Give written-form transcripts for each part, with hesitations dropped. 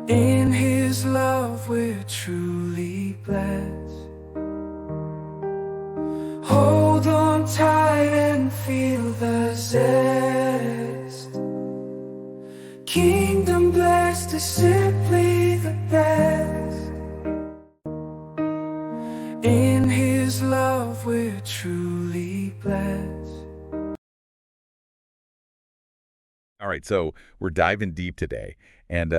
In His love we're truly blessed. Hold on tight and feel the zest. Kingdom blessed is simply the best. In His love we're truly blessed. All right, so we're diving deep today, and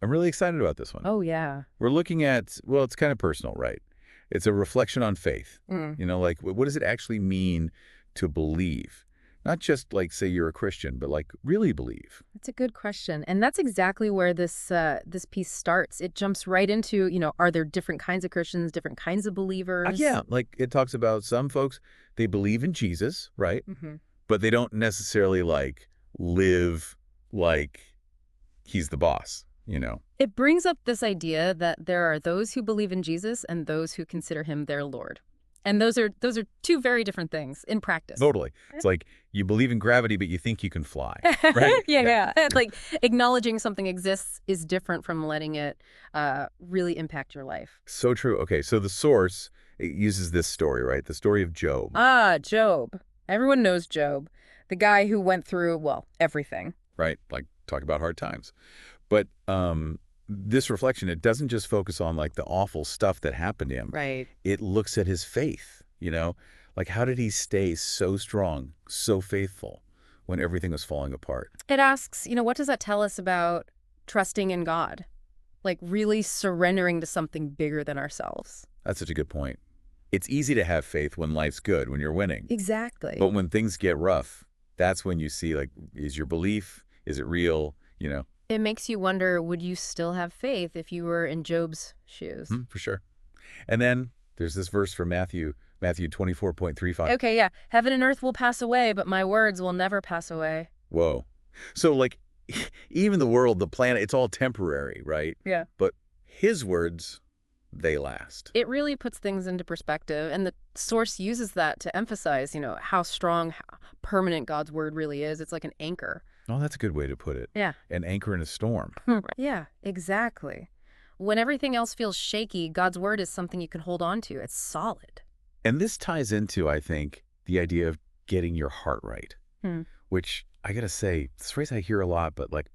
I'm really excited about this one. Oh, yeah. We're looking at, well, it's kind of personal, right? It's a reflection on faith. Mm. Like, what does it actually mean to believe? Not just like, say you're a Christian, but like really believe. That's a good question. And that's exactly where this piece starts. It jumps right into, are there different kinds of Christians, different kinds of believers? Yeah, like it talks about some folks, they believe in Jesus, right? Hmm. But they don't necessarily like live like he's the boss. It brings up this idea that there are those who believe in Jesus and those who consider him their Lord. And those are two very different things in practice. Totally. It's like you believe in gravity, but you think you can fly, right? Yeah. Like acknowledging something exists is different from letting it really impact your life. So true. Okay, so the source it uses this story, right? The story of Job, Ah, Job. Everyone knows Job, the guy who went through, well, everything. right? Like talk about hard times. But this reflection, it doesn't just focus on like the awful stuff that happened to him. Right. It looks at his faith. Like how did he stay so strong, so faithful when everything was falling apart? It asks, what does that tell us about trusting in God? Like really surrendering to something bigger than ourselves. That's such a good point. It's easy to have faith when life's good, when you're winning. Exactly. But when things get rough, that's when you see like, is your belief, is it real? It makes you wonder, would you still have faith if you were in Job's shoes? For sure. And then there's this verse from Matthew 24.35. Okay, yeah. Heaven and earth will pass away, but my words will never pass away. Whoa. So like even the world, the planet, it's all temporary, right? Yeah. But his words, they last. It really puts things into perspective, and the source uses that to emphasize, how strong, how permanent God's word really is. It's like an anchor. Oh, that's a good way to put it. Yeah. An anchor in a storm. Yeah, exactly. When everything else feels shaky, God's word is something you can hold on to. It's solid. And this ties into, I think, the idea of getting your heart right, Hmm. which I got to say, this phrase I hear a lot, but like,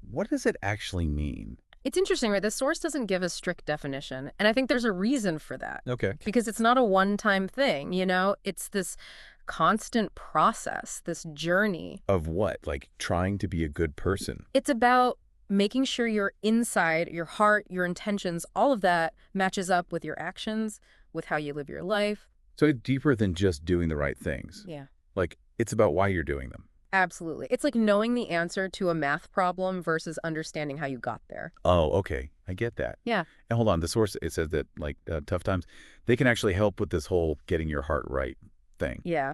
what does it actually mean? It's interesting, right? The source doesn't give a strict definition, and I think there's a reason for that. Okay. Because it's not a one-time thing, It's this constant process, this journey. Of what? Like trying to be a good person. It's about making sure your inside, your heart, your intentions, all of that matches up with your actions, with how you live your life. So it's deeper than just doing the right things. Yeah. Like it's about why you're doing them. Absolutely. It's like knowing the answer to a math problem versus understanding how you got there. Oh, okay. I get that. Yeah. And hold on, the source, it says that like tough times, they can actually help with this whole getting your heart right thing. Yeah.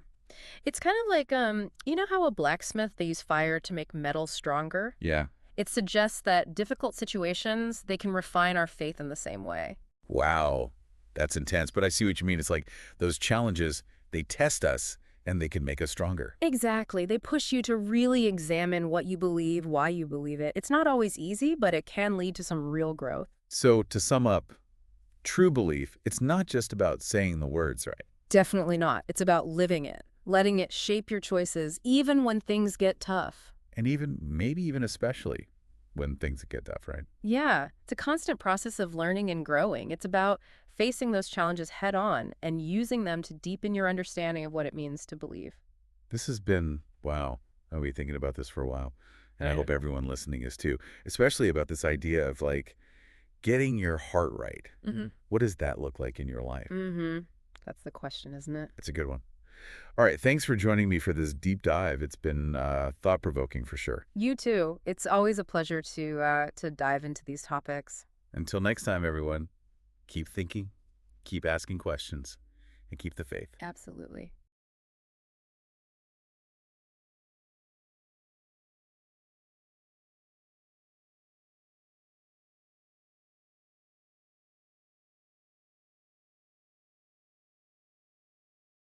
It's kind of like, how a blacksmith, they use fire to make metal stronger? Yeah. It suggests that difficult situations, they can refine our faith in the same way. Wow. That's intense. But I see what you mean. It's like those challenges, they test us and they can make us stronger. Exactly. They push you to really examine what you believe, why you believe it. It's not always easy, but it can lead to some real growth. So to sum up, true belief, it's not just about saying the words, right? Definitely not. It's about living it, letting it shape your choices, even when things get tough. And even, maybe even especially when things get tough, right? Yeah, it's a constant process of learning and growing. It's about facing those challenges head on and using them to deepen your understanding of what it means to believe. This has been, wow, I'll be thinking about this for a while. And I Right. hope everyone listening is too, especially about this idea of like getting your heart right. Mm-hmm. What does that look like in your life? Mm-hmm. That's the question, isn't it? It's a good one. All right, thanks for joining me for this deep dive. It's been thought-provoking for sure. You too. It's always a pleasure to dive into these topics. Until next time, everyone, keep thinking, keep asking questions, and keep the faith. Absolutely.